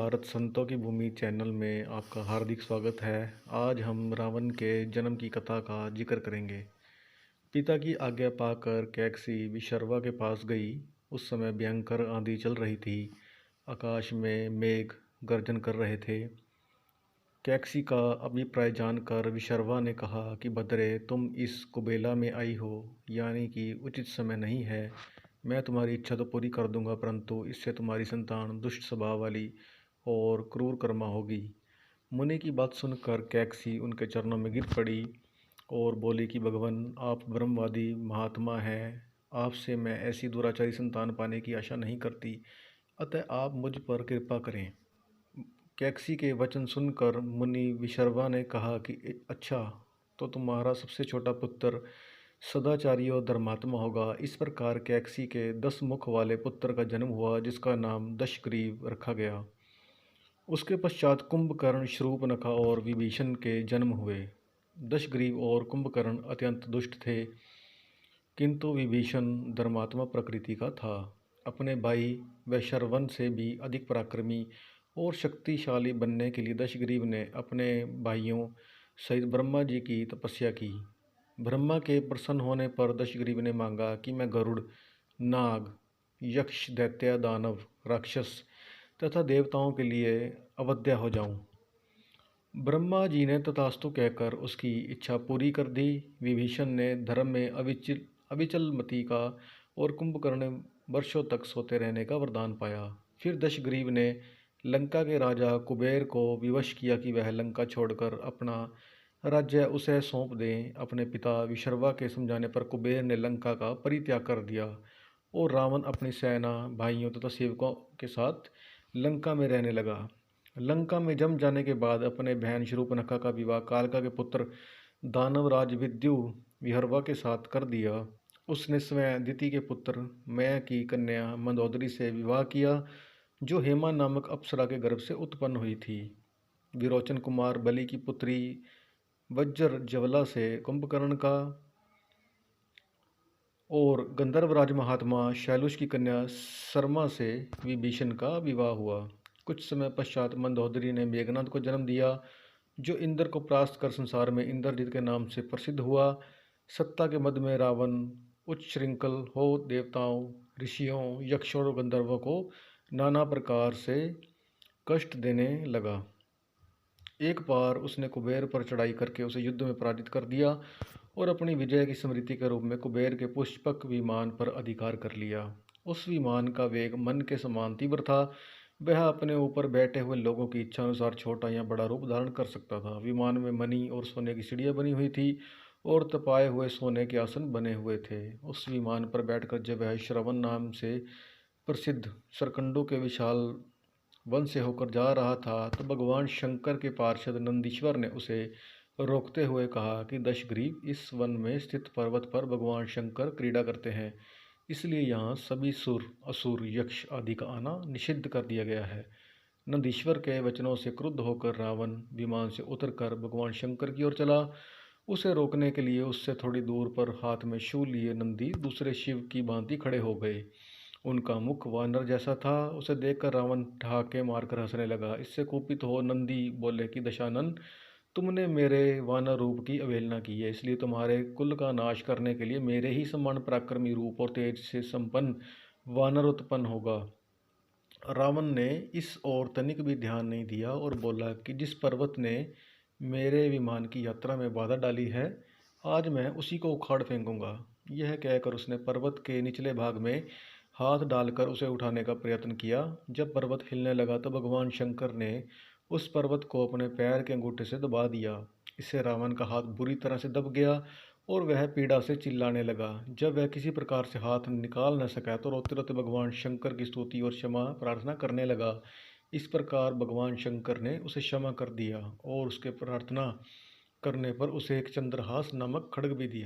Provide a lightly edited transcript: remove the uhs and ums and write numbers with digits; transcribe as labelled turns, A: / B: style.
A: भारत संतों की भूमि चैनल में आपका हार्दिक स्वागत है। आज हम रावण के जन्म की कथा का जिक्र करेंगे। पिता की आज्ञा पाकर कैकसी विशर्वा के पास गई। उस समय भयंकर आंधी चल रही थी। आकाश में मेघ गर्जन कर रहे थे। कैकसी का अभिप्राय जानकर विशर्वा ने कहा कि बदरे, तुम इस कुबेला में आई हो, यानी कि उचित समय नहीं है। मैं तुम्हारी इच्छा तो पूरी कर दूंगा, परंतु इससे तुम्हारी संतान दुष्ट स्वभाव वाली और क्रूर कर्मा होगी। मुनि की बात सुनकर कैकसी उनके चरणों में गिर पड़ी और बोली कि भगवान, आप ब्रह्मवादी महात्मा हैं। आपसे मैं ऐसी दुराचारी संतान पाने की आशा नहीं करती, अतः आप मुझ पर कृपा करें। कैकसी के वचन सुनकर मुनि विशर्वा ने कहा कि अच्छा, तो तुम्हारा सबसे छोटा पुत्र सदाचारी और धर्मात्मा होगा। इस प्रकार कैकसी के 10 मुख वाले पुत्र का जन्म हुआ, जिसका नाम दशग्रीव रखा गया। उसके पश्चात कुंभकर्ण, शूर्पणखा और विभीषण के जन्म हुए। दशग्रीव और कुंभकर्ण अत्यंत दुष्ट थे, किंतु विभीषण धर्मात्मा प्रकृति का था। अपने भाई वैशर्वन से भी अधिक पराक्रमी और शक्तिशाली बनने के लिए दशग्रीव ने अपने भाइयों सहित ब्रह्मा जी की तपस्या की। ब्रह्मा के प्रसन्न होने पर दशग्रीव ने मांगा कि मैं गरुड़, नाग, यक्ष, दैत्य, दानव, राक्षस तथा देवताओं के लिए अवध्या हो जाऊं। ब्रह्मा जी ने तथास्तु कहकर उसकी इच्छा पूरी कर दी। विभीषण ने धर्म में अविचल मति का और कुंभकर्ण ने वर्षों तक सोते रहने का वरदान पाया। फिर दशग्रीव ने लंका के राजा कुबेर को विवश किया कि वह लंका छोड़कर अपना राज्य उसे सौंप दें। अपने पिता विशर्वा के समझाने पर कुबेर ने लंका का परित्याग कर दिया और रावण अपनी सेना, भाइयों तथा सेवकों के साथ लंका में रहने लगा। लंका में जम जाने के बाद अपने बहन शूर्पणखा का विवाह कालका के पुत्र दानवराज विद्यु विहरवा के साथ कर दिया। उसने स्वयं दिति के पुत्र मय की कन्या मंदोदरी से विवाह किया, जो हेमा नामक अप्सरा के गर्भ से उत्पन्न हुई थी। विरोचन कुमार बलि की पुत्री वज्र ज्वला से कुंभकर्ण का और गंधर्वराज महात्मा शैलुष की कन्या शर्मा से विभीषण का विवाह हुआ। कुछ समय पश्चात मंदोदरी ने मेघनाद को जन्म दिया, जो इंद्र को परास्त कर संसार में इंद्रजित के नाम से प्रसिद्ध हुआ। सत्ता के मद में रावण उच्छृंखल हो देवताओं, ऋषियों, यक्षों और गंधर्वों को नाना प्रकार से कष्ट देने लगा। एक बार उसने कुबेर पर चढ़ाई करके उसे युद्ध में पराजित कर दिया और अपनी विजय की स्मृति के रूप में कुबेर के पुष्पक विमान पर अधिकार कर लिया। उस विमान का वेग मन के समान तीव्र था। वह अपने ऊपर बैठे हुए लोगों की इच्छा अनुसार छोटा या बड़ा रूप धारण कर सकता था। विमान में मणि और सोने की सीढ़ियाँ बनी हुई थी और तपाए हुए सोने के आसन बने हुए थे। उस विमान पर बैठकर जब वह श्रवण नाम से प्रसिद्ध सरकंडों के विशाल वन से होकर जा रहा था, तो भगवान शंकर के पार्षद नंदीश्वर ने उसे रोकते हुए कहा कि दशग्रीव, इस वन में स्थित पर्वत पर भगवान शंकर क्रीड़ा करते हैं, इसलिए यहाँ सभी सुर, असुर, यक्ष आदि का आना निषिद्ध कर दिया गया है। नंदीश्वर के वचनों से क्रुद्ध होकर रावण विमान से उतरकर भगवान शंकर की ओर चला। उसे रोकने के लिए उससे थोड़ी दूर पर हाथ में शूल लिए नंदी दूसरे शिव की भांति खड़े हो गए। उनका मुख वानर जैसा था। उसे देखकर रावण ठहाके मारकर हंसने लगा। इससे कुपित हो नंदी बोले कि दशानन, तुमने मेरे वानर रूप की अवहेलना की है, इसलिए तुम्हारे कुल का नाश करने के लिए मेरे ही समान पराक्रमी रूप और तेज से संपन्न वानर उत्पन्न होगा। रावण ने इस ओर तनिक भी ध्यान नहीं दिया और बोला कि जिस पर्वत ने मेरे विमान की यात्रा में बाधा डाली है, आज मैं उसी को उखाड़ फेंकूंगा। यह कहकर उसने पर्वत के निचले भाग में हाथ डालकर उसे उठाने का प्रयत्न किया। जब पर्वत हिलने लगा तो भगवान शंकर ने उस पर्वत को अपने पैर के अंगूठे से दबा दिया। इससे रावण का हाथ बुरी तरह से दब गया और वह पीड़ा से चिल्लाने लगा। जब वह किसी प्रकार से हाथ निकाल न सका तो रोते रोते भगवान शंकर की स्तुति और क्षमा प्रार्थना करने लगा। इस प्रकार भगवान शंकर ने उसे क्षमा कर दिया और उसके प्रार्थना करने पर उसे एक चंद्रहास नामक खड्ग भी दिया।